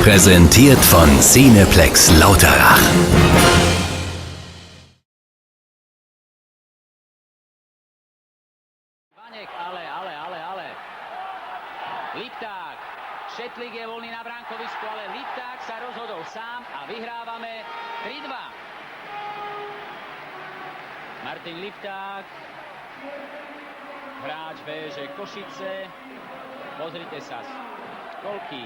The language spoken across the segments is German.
Präsentiert von Cineplex Lauterach. Vaněk, ale. Lipták. Šetlík je voľný na bránkovisku, ale Lipták sa rozhodol sám a vyhrávame 3-2. Martin Lipták. Hráč VŽ Košice. Pozrite sa. Koľký.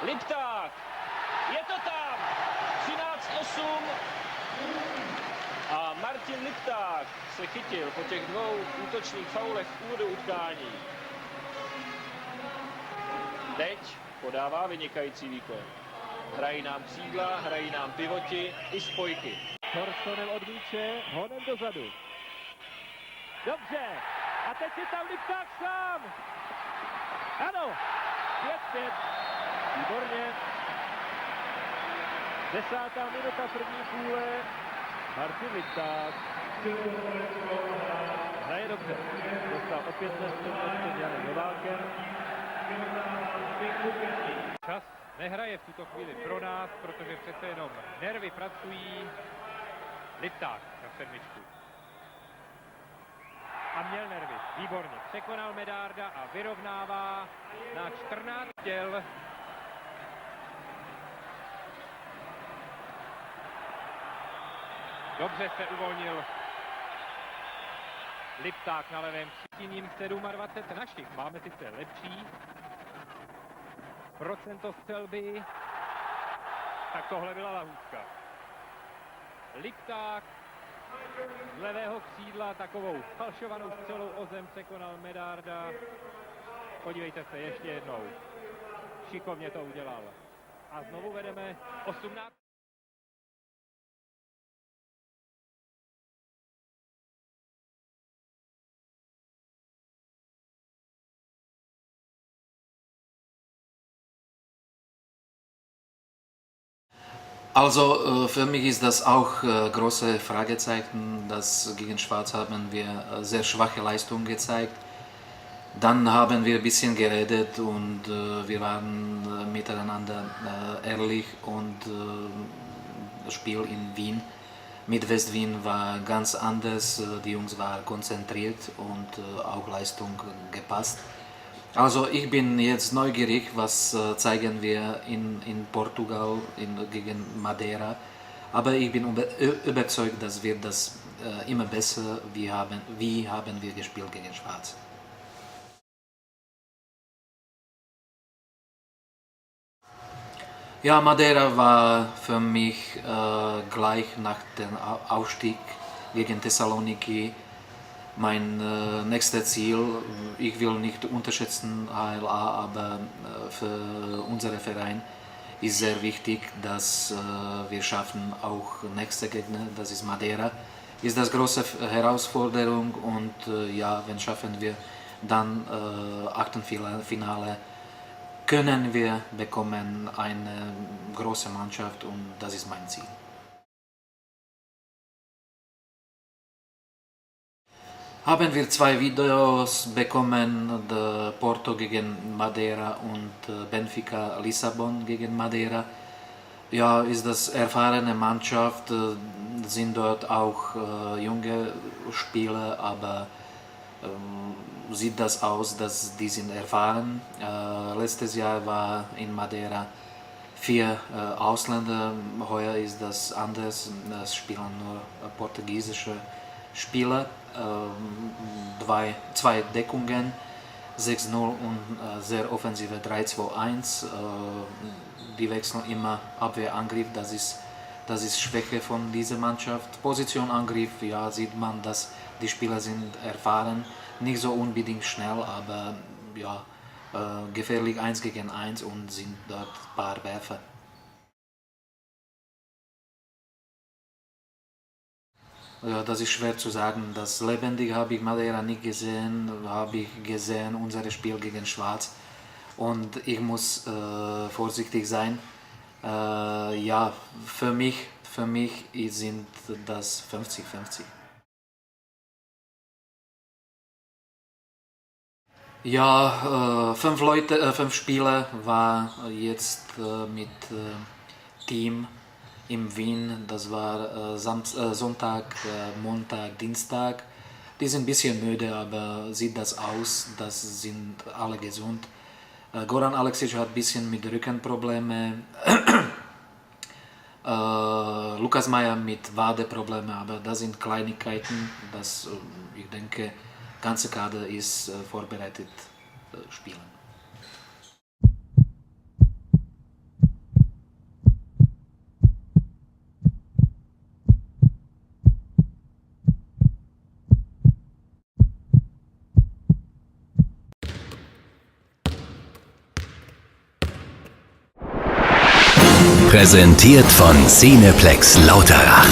Lipták. Je to tam. 13-8. A Martin Lipták se chytil po těch dvou útočných faulech v úvodu utkání. Teď podává vynikající výkon. Hrají nám křídla, hrají nám pivoti i spojky. Thorstonem od míče, honem dozadu. Dobře, a teď je tam Lipták sám. Ano, 5-5. Výborně. 10. minuta první půle. Martin Lipták. Hraje dobře. Dostal opět před Janem Novákem. Čas nehraje v tuto chvíli pro nás, protože přece jenom nervy pracují. Lipták na sedmičku. A měl nervy. Výborně. Překonal Medárda a vyrovnává na 14 děl. Dobře se uvolnil Lipták na levém křídním 27 našich. Máme sice lepší procento střelby. Tak tohle byla lahůdka. Lipták z levého křídla takovou falšovanou střelou o zem překonal Medárda. Podívejte se ještě jednou. Šikovně to udělal. A znovu vedeme 18. Also für mich ist das auch große Fragezeichen, dass gegen Schwarz haben wir sehr schwache Leistung gezeigt. Dann haben wir ein bisschen geredet und wir waren miteinander ehrlich und das Spiel in Wien mit West-Wien war ganz anders. Die Jungs waren konzentriert und auch Leistung gepasst. Also ich bin jetzt neugierig, was zeigen wir in Portugal gegen Madeira. Aber ich bin überzeugt, dass wir das immer besser wie haben wir gespielt gegen Schwarz. Ja, Madeira war für mich gleich nach dem Aufstieg gegen Thessaloniki mein nächstes Ziel. Ich will nicht unterschätzen HLA, aber für unseren Verein ist sehr wichtig, dass wir schaffen auch nächste Gegner, das ist Madeira. Ist das große Herausforderung und ja, wenn schaffen wir dann Achtelfinale, können wir bekommen eine große Mannschaft und das ist mein Ziel. Haben wir zwei Videos bekommen, Porto gegen Madeira und Benfica Lissabon gegen Madeira. Ja, ist das erfahrene Mannschaft, sind dort auch junge Spieler, aber sieht das aus, dass die sind erfahren. Letztes Jahr war in Madeira 4 Ausländer, heuer ist das anders, es spielen nur portugiesische Spieler. 2 Deckungen, 6-0 und sehr offensive 3-2-1. Die wechseln immer Abwehr-Angriff, das ist Schwäche von dieser Mannschaft. Position-Angriff, ja, sieht man, dass die Spieler sind erfahren, nicht so unbedingt schnell, aber ja, gefährlich 1 gegen 1 und sind dort ein paar Werfer. Ja, das ist schwer zu sagen. Das lebendig habe ich Madeira nicht gesehen, habe ich gesehen unser Spiel gegen Schwarz und ich muss vorsichtig sein. Ja, für mich sind das 50-50. Ja, 5 Spieler war jetzt mit Team in Wien. Das war Sonntag, Montag, Dienstag. Die sind ein bisschen müde, aber sieht das aus, das sind alle gesund. Goran Aleksić hat ein bisschen mit Rückenprobleme. Lukas Meyer mit Wadeprobleme, aber das sind Kleinigkeiten, dass ich denke, ganze Kader ist vorbereitet spielen. Präsentiert von Cineplex Lauterach.